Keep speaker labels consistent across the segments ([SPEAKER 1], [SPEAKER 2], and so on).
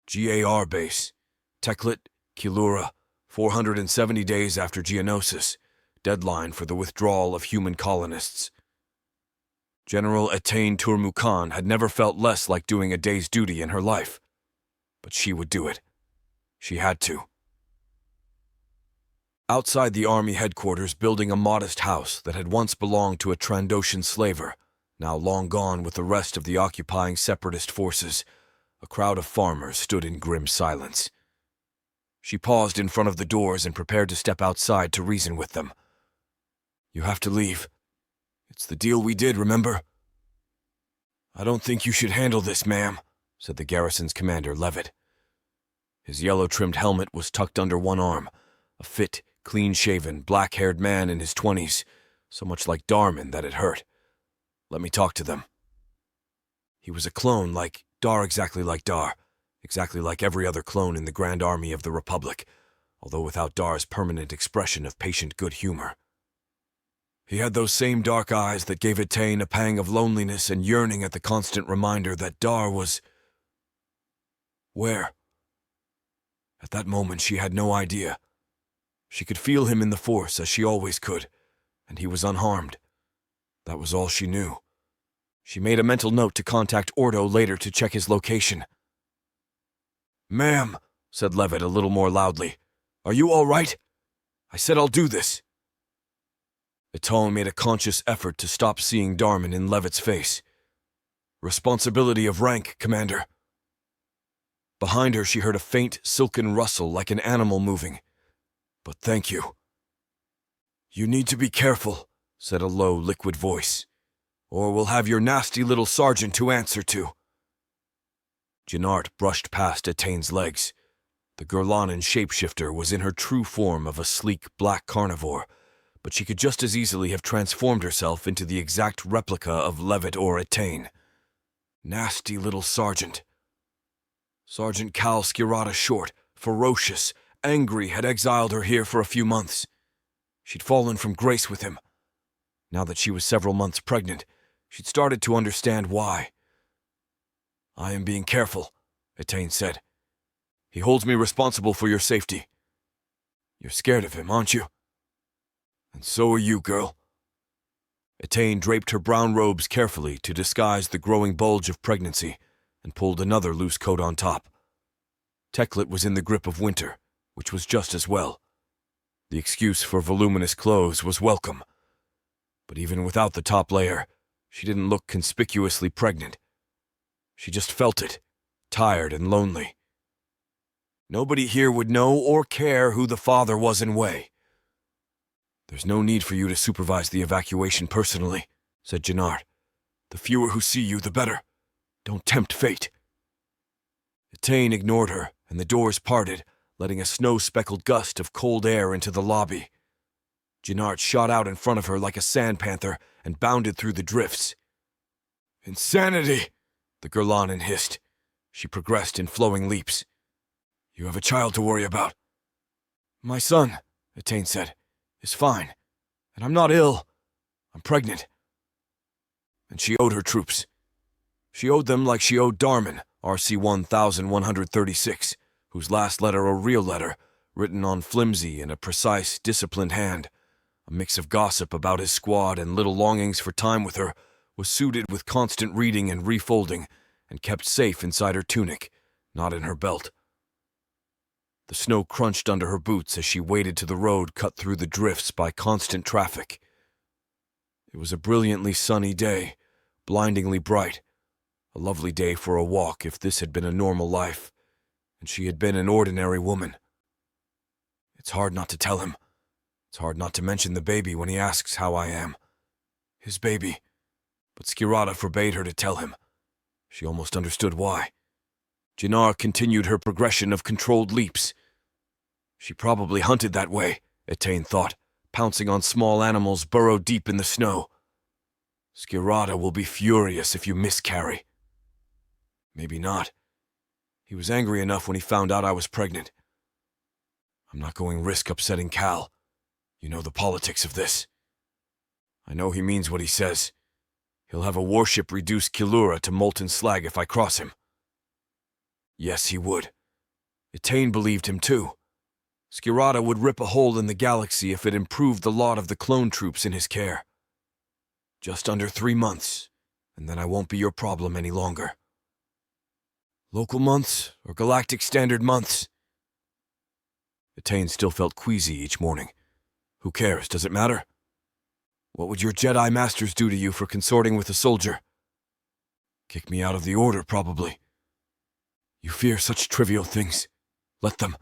[SPEAKER 1] GAR base. Teklit, Kilura, 470 days after Geonosis. Deadline for the withdrawal of human colonists. General Etain Turmukan had never felt less like doing a day's duty in her life. But she would do it. She had to. Outside the army headquarters, building a modest house that had once belonged to a Trandoshan slaver, now long gone with the rest of the occupying separatist forces, a crowd of farmers stood in grim silence. She paused in front of the doors and prepared to step outside to reason with them. "You have to leave. It's the deal we did, remember?" "I don't think you should handle this, ma'am," said the garrison's commander, Levitt. His yellow-trimmed helmet was tucked under one arm, a fit, clean-shaven, black-haired man in his 20s, so much like Darman that it hurt. "Let me talk to them." He was a clone like Dar, exactly like Dar, exactly like every other clone in the Grand Army of the Republic, although without Dar's permanent expression of patient good humor. He had those same dark eyes that gave Etain a pang of loneliness and yearning at the constant reminder that Dar was... where? At that moment she had no idea. She could feel him in the Force, as she always could, and he was unharmed. That was all she knew. She made a mental note to contact Ordo later to check his location. "Ma'am," said Levitt a little more loudly, "are you all right? I said I'll do this." Etain made a conscious effort to stop seeing Darman in Levitt's face. "Responsibility of rank, Commander." Behind her she heard a faint, silken rustle like an animal moving. "But thank you." "You need to be careful," said a low, liquid voice, "or we'll have your nasty little sergeant to answer to." Janart brushed past Etain's legs. The Gurlanen shapeshifter was in her true form of a sleek black carnivore, but she could just as easily have transformed herself into the exact replica of Levitt or Etain. Nasty little sergeant. Sergeant Cal Skirata Short, ferocious, angry, had exiled her here for a few months. She'd fallen from grace with him. Now that she was several months pregnant, she'd started to understand why. "I am being careful," Etain said. "He holds me responsible for your safety." "You're scared of him, aren't you?" "And so are you, girl." Etain draped her brown robes carefully to disguise the growing bulge of pregnancy and pulled another loose coat on top. Teklit was in the grip of winter, which was just as well. The excuse for voluminous clothes was welcome. But even without the top layer, she didn't look conspicuously pregnant. She just felt it, tired and lonely. Nobody here would know or care who the father was in Wei. "There's no need for you to supervise the evacuation personally," said Janart. "The fewer who see you, the better. Don't tempt fate." Etain ignored her, and the doors parted, letting a snow-speckled gust of cold air into the lobby. Janart shot out in front of her like a sand panther and bounded through the drifts. "Insanity!" the Gurlanen hissed. She progressed in flowing leaps. "You have a child to worry about." "My son," Etain said, "is fine, and I'm not ill. I'm pregnant." And she owed her troops. She owed them like she owed Darman, RC 1136, whose last letter, a real letter, written on flimsy and a precise, disciplined hand, a mix of gossip about his squad and little longings for time with her, was suited with constant reading and refolding, and kept safe inside her tunic, not in her belt. The snow crunched under her boots as she waded to the road cut through the drifts by constant traffic. It was a brilliantly sunny day, blindingly bright, a lovely day for a walk if this had been a normal life, and she had been an ordinary woman. It's hard not to tell him. It's hard not to mention the baby when he asks how I am. His baby. But Skirata forbade her to tell him. She almost understood why. Jannar continued her progression of controlled leaps. She probably hunted that way, Etain thought, pouncing on small animals burrowed deep in the snow. Skirata will be furious if you miscarry. Maybe not. He was angry enough when he found out I was pregnant. I'm not going to risk upsetting Cal. You know the politics of this. I know he means what he says. He'll have a warship reduce Kilura to molten slag if I cross him. Yes, he would. Etain believed him too. Skirata would rip a hole in the galaxy if it improved the lot of the clone troops in his care. Just under 3 months, and then I won't be your problem any longer. Local months or galactic standard months? Etain still felt queasy each morning. Who cares? Does it matter? What would your Jedi masters do to you for consorting with a soldier? Kick me out of the Order, probably. You fear such trivial things. Let them.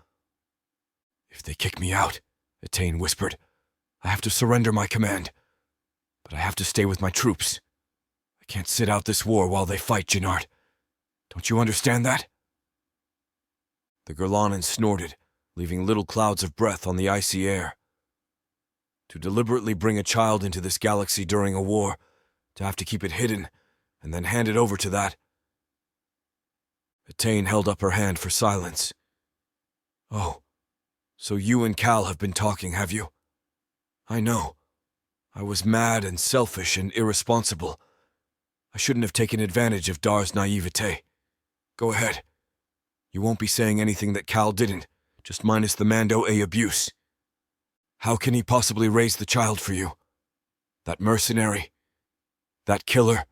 [SPEAKER 1] If they kick me out, Etain whispered, I have to surrender my command. But I have to stay with my troops. I can't sit out this war while they fight, Jannard. Don't you understand that? The Gurlanen snorted, leaving little clouds of breath on the icy air. To deliberately bring a child into this galaxy during a war, to have to keep it hidden, and then hand it over to that. Etain held up her hand for silence. Oh, so you and Cal have been talking, have you? I know. I was mad and selfish and irresponsible. I shouldn't have taken advantage of Dar's naivete. Go ahead. You won't be saying anything that Cal didn't, just minus the Mando A abuse. How can he possibly raise the child for you? That mercenary? That killer?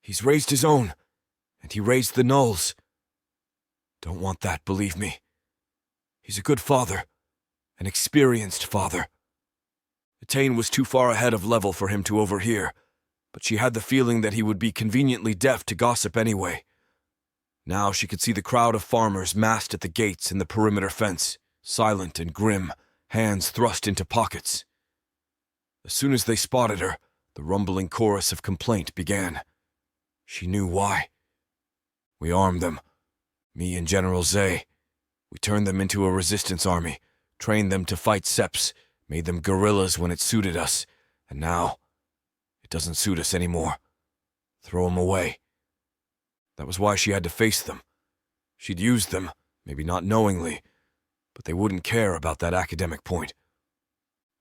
[SPEAKER 1] He's raised his own, and he raised the Nulls. Don't want that, believe me. He's a good father, an experienced father. Etain was too far ahead of level for him to overhear, but she had the feeling that he would be conveniently deaf to gossip anyway. Now she could see the crowd of farmers massed at the gates in the perimeter fence, silent and grim, hands thrust into pockets. As soon as they spotted her, the rumbling chorus of complaint began. She knew why. We armed them, me and General Zay. We turned them into a resistance army, trained them to fight Seps, made them guerrillas when it suited us, and now it doesn't suit us anymore. Throw them away. That was why she had to face them. She'd used them, maybe not knowingly, but they wouldn't care about that academic point.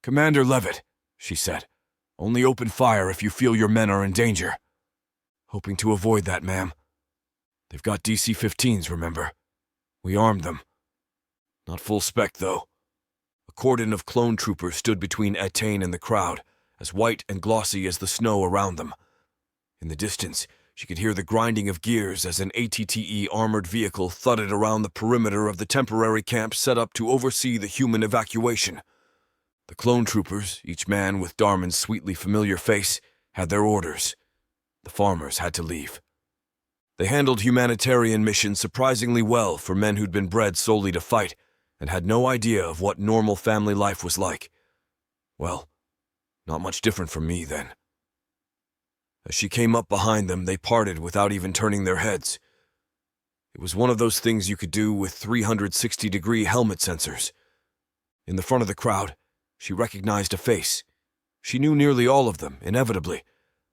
[SPEAKER 1] Commander Levitt, she said, only open fire if you feel your men are in danger. Hoping to avoid that, ma'am. They've got DC-15s, remember? We armed them. Not full spec, though. A cordon of clone troopers stood between Etain and the crowd, as white and glossy as the snow around them. In the distance, she could hear the grinding of gears as an ATTE armored vehicle thudded around the perimeter of the temporary camp set up to oversee the human evacuation. The clone troopers, each man with Darman's sweetly familiar face, had their orders. The farmers had to leave. They handled humanitarian missions surprisingly well for men who'd been bred solely to fight and had no idea of what normal family life was like. Well, not much different from me then. As she came up behind them, they parted without even turning their heads. It was one of those things you could do with 360-degree helmet sensors. In the front of the crowd, she recognized a face. She knew nearly all of them, inevitably,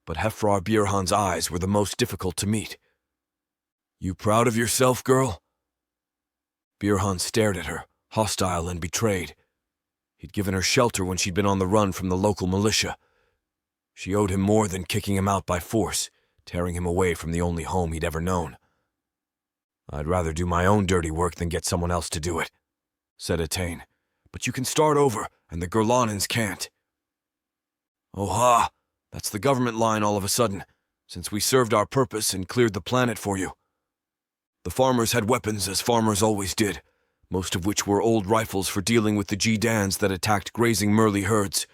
[SPEAKER 1] but Hefrar Birhan's eyes were the most difficult to meet. You proud of yourself, girl? Birhan stared at her, hostile and betrayed. He'd given her shelter when she'd been on the run from the local militia. She owed him more than kicking him out by force, tearing him away from the only home he'd ever known. I'd rather do my own dirty work than get someone else to do it, said Etain. But you can start over, and the Gurlanens can't. Oh ha! That's the government line all of a sudden, since we served our purpose and cleared the planet for you. The farmers had weapons, as farmers always did, most of which were old rifles for dealing with the G-Dans that attacked grazing Merly herds,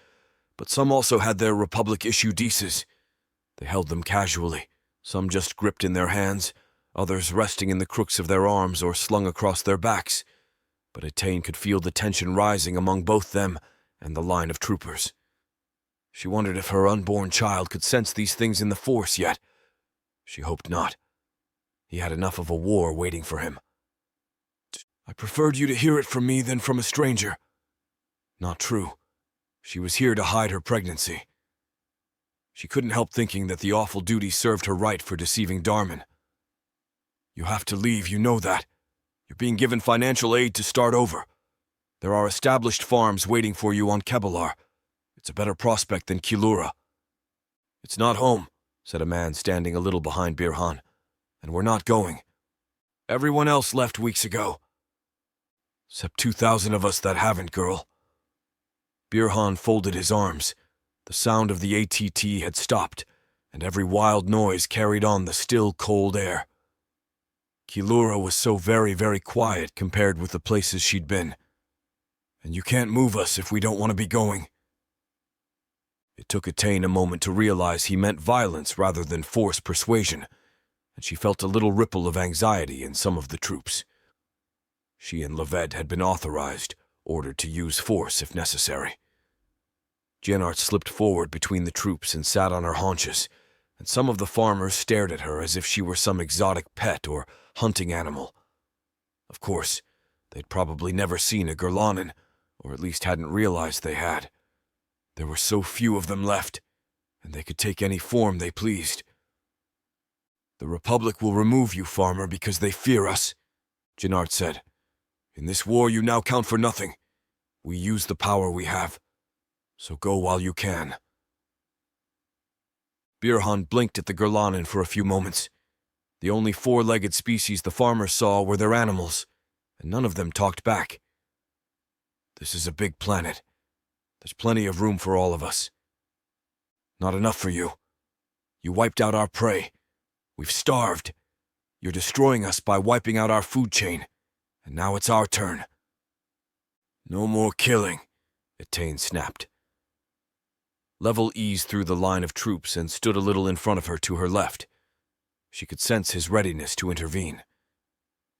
[SPEAKER 1] but some also had their Republic-issue Deces. They held them casually, some just gripped in their hands, others resting in the crooks of their arms or slung across their backs. But Etain could feel the tension rising among both them and the line of troopers. She wondered if her unborn child could sense these things in the Force yet. She hoped not. He had enough of a war waiting for him. I preferred you to hear it from me than from a stranger. Not true. She was here to hide her pregnancy. She couldn't help thinking that the awful duty served her right for deceiving Darman. You have to leave, you know that. You're being given financial aid to start over. There are established farms waiting for you on Kebbalar. It's a better prospect than Kilura. It's not home, said a man standing a little behind Birhan, and we're not going. Everyone else left weeks ago. Except 2,000 of us that haven't, girl. Birhan folded his arms. The sound of the ATT had stopped, and every wild noise carried on the still, cold air. Kilura was so very, very quiet compared with the places she'd been. And you can't move us if we don't want to be going. It took Attain a moment to realize he meant violence rather than forced persuasion, and she felt a little ripple of anxiety in some of the troops. She and Levet had been authorized, ordered to use force if necessary. Jenart slipped forward between the troops and sat on her haunches, and some of the farmers stared at her as if she were some exotic pet or hunting animal. Of course, they'd probably never seen a Gurlanin, or at least hadn't realized they had. There were so few of them left, and they could take any form they pleased. The Republic will remove you, farmer, because they fear us, Jenart said. In this war you now count for nothing. We use the power we have. So go while you can. Birhan blinked at the Gurlanin for a few moments. The only four-legged species the farmers saw were their animals, and none of them talked back. This is a big planet. There's plenty of room for all of us. Not enough for you. You wiped out our prey. We've starved. You're destroying us by wiping out our food chain, and now it's our turn. No more killing, Attain snapped. Level eased through the line of troops and stood a little in front of her to her left. She could sense his readiness to intervene.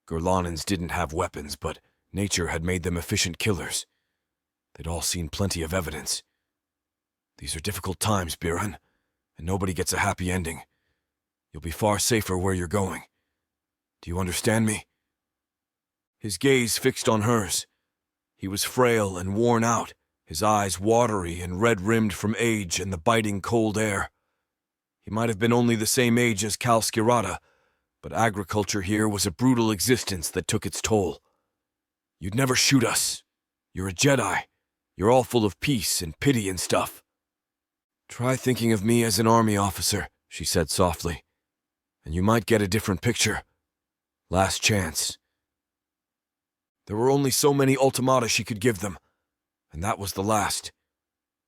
[SPEAKER 1] Gurlanins didn't have weapons, but nature had made them efficient killers. They'd all seen plenty of evidence. These are difficult times, Birhan, and nobody gets a happy ending. You'll be far safer where you're going. Do you understand me? His gaze fixed on hers. He was frail and worn out, his eyes watery and red-rimmed from age and the biting cold air. He might have been only the same age as Kal Skirata, but agriculture here was a brutal existence that took its toll. You'd never shoot us. You're a Jedi. You're all full of peace and pity and stuff. Try thinking of me as an army officer, she said softly, and you might get a different picture. Last chance. There were only so many ultimata she could give them, and that was the last.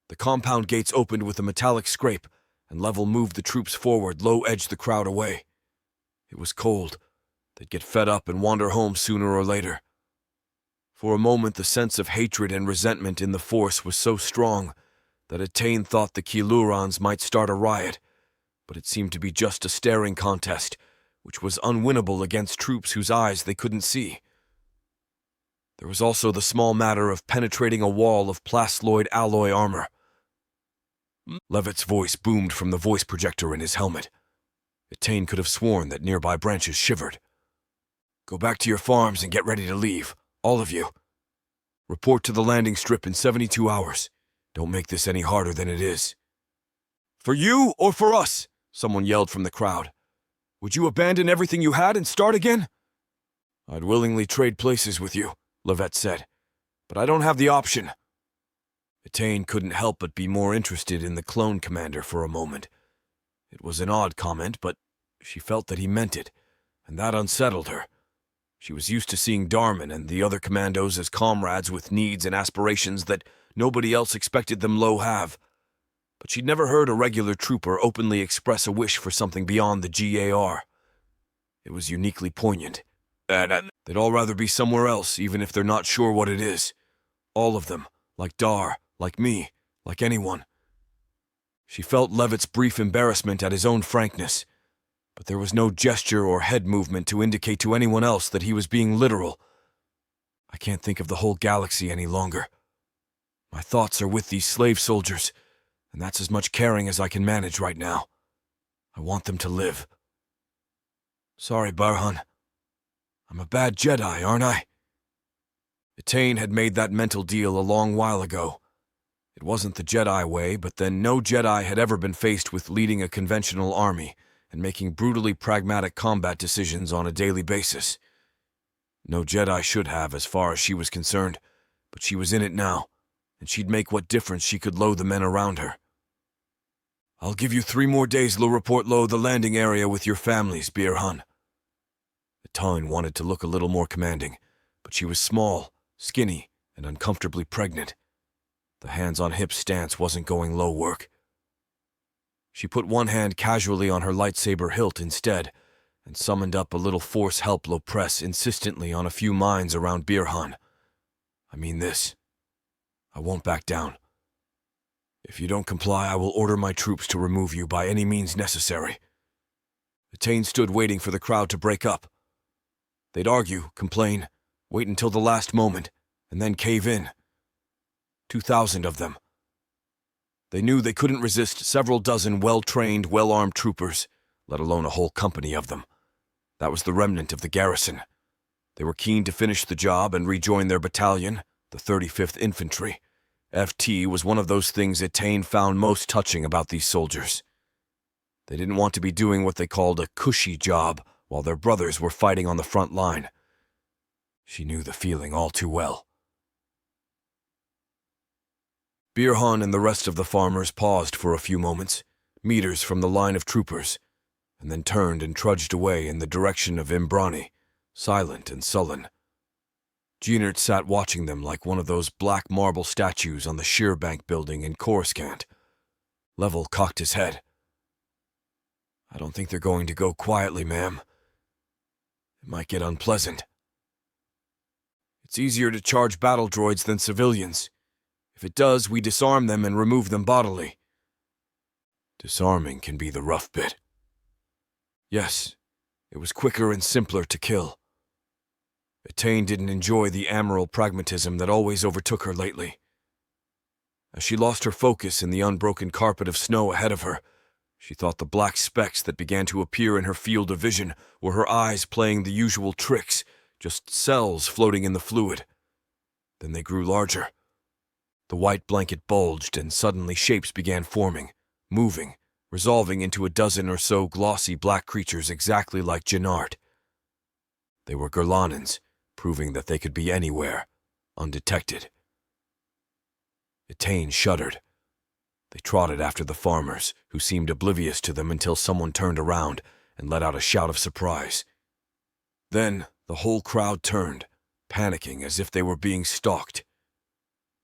[SPEAKER 1] The compound gates opened with a metallic scrape, and Level moved the troops forward, low-edged the crowd away. It was cold. They'd get fed up and wander home sooner or later. For a moment, the sense of hatred and resentment in the Force was so strong that Attain thought the Kilurans might start a riot, but it seemed to be just a staring contest, which was unwinnable against troops whose eyes they couldn't see. There was also the small matter of penetrating a wall of plasloid alloy armor. Levitt's voice boomed from the voice projector in his helmet. Attain could have sworn that nearby branches shivered. Go back to your farms and get ready to leave, all of you. Report to the landing strip in 72 hours. Don't make this any harder than it is. For you or for us? Someone yelled from the crowd. Would you abandon everything you had and start again? I'd willingly trade places with you, Levet said, but I don't have the option. Attain couldn't help but be more interested in the clone commander for a moment. It was an odd comment, but she felt that he meant it, and that unsettled her. She was used to seeing Darman and the other commandos as comrades with needs and aspirations that nobody else expected them low have. But she'd never heard a regular trooper openly express a wish for something beyond the GAR. It was uniquely poignant. They'd all rather be somewhere else, even if they're not sure what it is. All of them, like Dar, like me, like anyone. She felt Levitt's brief embarrassment at his own frankness, but there was no gesture or head movement to indicate to anyone else that he was being literal. I can't think of the whole galaxy any longer. My thoughts are with these slave soldiers, and that's as much caring as I can manage right now. I want them to live. Sorry, Birhan. I'm a bad Jedi, aren't I? Attain had made that mental deal a long while ago. It wasn't the Jedi way, but then no Jedi had ever been faced with leading a conventional army and making brutally pragmatic combat decisions on a daily basis. No Jedi should have, as far as she was concerned, but she was in it now, and she'd make what difference she could load the men around her. I'll give you 3 more days to report low the landing area with your families, Birhan. Attain wanted to look a little more commanding, but she was small, skinny and uncomfortably pregnant. The hands-on-hips stance wasn't going low work. She put one hand casually on her lightsaber hilt instead, and summoned up a little force help low press insistently on a few mines around Birhan. I mean this. I won't back down. If you don't comply, I will order my troops to remove you by any means necessary. Etain stood waiting for the crowd to break up. They'd argue, complain, wait until the last moment, and then cave in. 2,000 of them. They knew they couldn't resist several dozen well-trained, well-armed troopers, let alone a whole company of them. That was the remnant of the garrison. They were keen to finish the job and rejoin their battalion, the 35th Infantry. FT was one of those things Etain found most touching about these soldiers. They didn't want to be doing what they called a cushy job while their brothers were fighting on the front line. She knew the feeling all too well. Birhan and the rest of the farmers paused for a few moments, meters from the line of troopers, and then turned and trudged away in the direction of Imbrani, silent and sullen. Jeanert sat watching them like one of those black marble statues on the Sheerbank building in Coruscant. Level cocked his head. I don't think they're going to go quietly, ma'am. It might get unpleasant. It's easier to charge battle droids than civilians. If it does, we disarm them and remove them bodily. Disarming can be the rough bit. Yes, it was quicker and simpler to kill. Etain didn't enjoy the amoral pragmatism that always overtook her lately. As she lost her focus in the unbroken carpet of snow ahead of her, she thought the black specks that began to appear in her field of vision were her eyes playing the usual tricks, just cells floating in the fluid. Then they grew larger. The white blanket bulged and suddenly shapes began forming, moving, resolving into a dozen or so glossy black creatures exactly like Jeanart. They were Gurlanans, proving that they could be anywhere, undetected. Etain shuddered. They trotted after the farmers, who seemed oblivious to them until someone turned around and let out a shout of surprise. Then the whole crowd turned, panicking as if they were being stalked.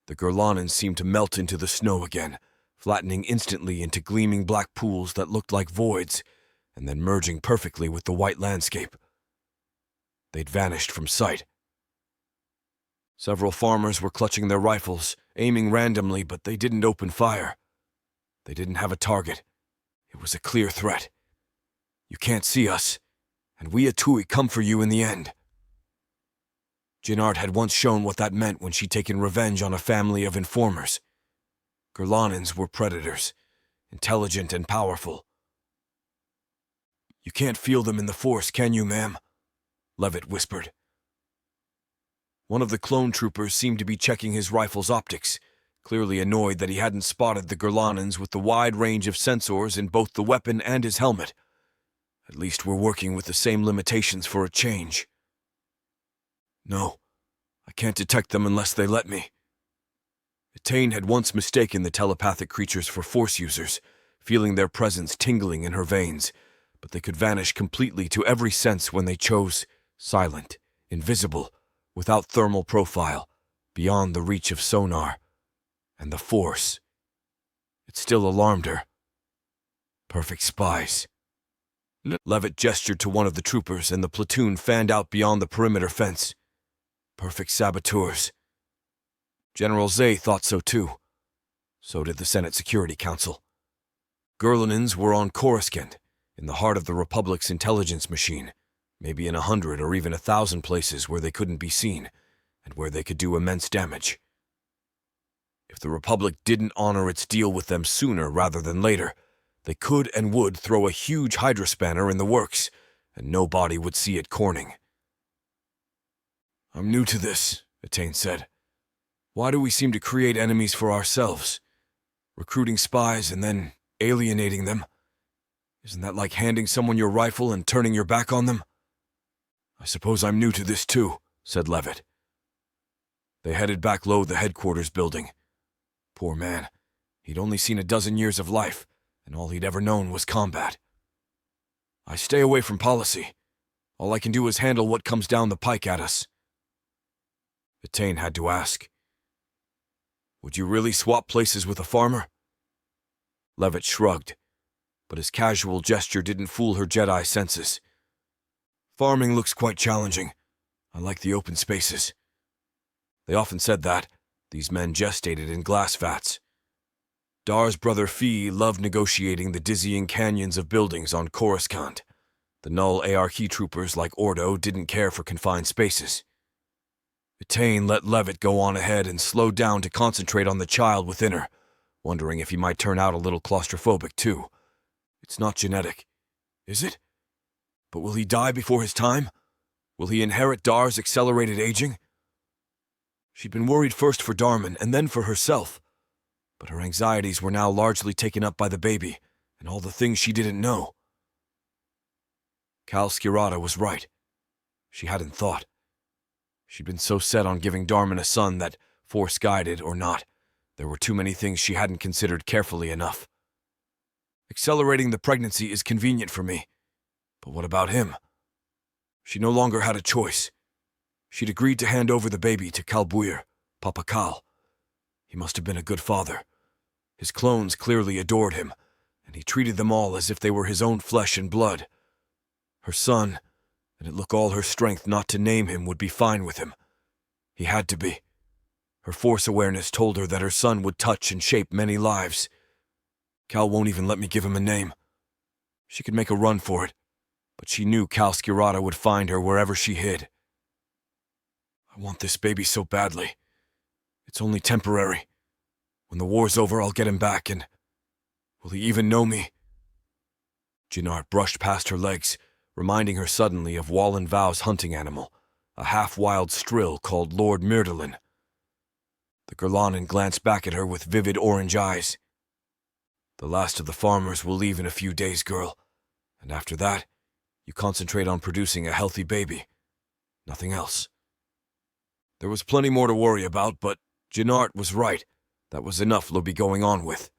[SPEAKER 1] The Gurlanans seemed to melt into the snow again, flattening instantly into gleaming black pools that looked like voids, and then merging perfectly with the white landscape. They'd vanished from sight. Several farmers were clutching their rifles, aiming randomly, but they didn't open fire. They didn't have a target. It was a clear threat. You can't see us, and we Atui come for you in the end. Jeanart had once shown what that meant when she'd taken revenge on a family of informers. Gurlanans were predators, intelligent and powerful. You can't feel them in the Force, can you, ma'am? Levitt whispered. One of the clone troopers seemed to be checking his rifle's optics, clearly annoyed that he hadn't spotted the Gurlanans with the wide range of sensors in both the weapon and his helmet. At least we're working with the same limitations for a change. No, I can't detect them unless they let me. Etain had once mistaken the telepathic creatures for Force users, feeling their presence tingling in her veins, but they could vanish completely to every sense when they chose, silent, invisible, without thermal profile, beyond the reach of sonar. And the Force. It still alarmed her. Perfect spies. Levitt gestured to one of the troopers, and the platoon fanned out beyond the perimeter fence. Perfect saboteurs. General Zay thought so too. So did the Senate Security Council. Gurlanans were on Coruscant, in the heart of the Republic's intelligence machine, maybe in 100 or even 1,000 places where they couldn't be seen, and where they could do immense damage. If the Republic didn't honor its deal with them sooner rather than later, they could and would throw a huge hydrospanner in the works, and nobody would see it corning. I'm new to this, Etain said. Why do we seem to create enemies for ourselves? Recruiting spies and then alienating them? Isn't that like handing someone your rifle and turning your back on them? I suppose I'm new to this too, said Levitt. They headed back low the headquarters building. Poor man. He'd only seen a dozen years of life, and all he'd ever known was combat. I stay away from policy. All I can do is handle what comes down the pike at us. Etain had to ask. Would you really swap places with a farmer? Levitt shrugged, but his casual gesture didn't fool her Jedi senses. Farming looks quite challenging. I like the open spaces. They often said that. These men gestated in glass vats. Dar's brother Fee loved negotiating the dizzying canyons of buildings on Coruscant. The Null ARC troopers like Ordo didn't care for confined spaces. Etain let Levitt go on ahead and slowed down to concentrate on the child within her, wondering if he might turn out a little claustrophobic too. It's not genetic, is it? But will he die before his time? Will he inherit Dar's accelerated aging? She'd been worried first for Darman and then for herself, but her anxieties were now largely taken up by the baby and all the things she didn't know. Cal Skirata was right. She hadn't thought. She'd been so set on giving Darman a son that, Force-guided or not, there were too many things she hadn't considered carefully enough. Accelerating the pregnancy is convenient for me, but what about him? She no longer had a choice. She'd agreed to hand over the baby to Cal Bouir, Papa Cal. He must have been a good father. His clones clearly adored him, and he treated them all as if they were his own flesh and blood. Her son, and it took all her strength not to name him, would be fine with him. He had to be. Her Force awareness told her that her son would touch and shape many lives. Cal won't even let me give him a name. She could make a run for it, but she knew Cal Skirata would find her wherever she hid. I want this baby so badly. It's only temporary. When the war's over, I'll get him back, and will he even know me? Jinart brushed past her legs, reminding her suddenly of Wallen Vow's hunting animal, a half-wild strill called Lord Myrtilin. The Gurlanin glanced back at her with vivid orange eyes. The last of the farmers will leave in a few days, girl, and after that, you concentrate on producing a healthy baby. Nothing else. There was plenty more to worry about, but Jinart was right. That was enough they'll be going on with.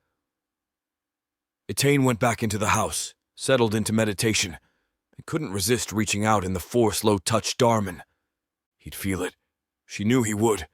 [SPEAKER 1] Etain went back into the house, settled into meditation, and couldn't resist reaching out in the Force low-touch Darman. He'd feel it. She knew he would.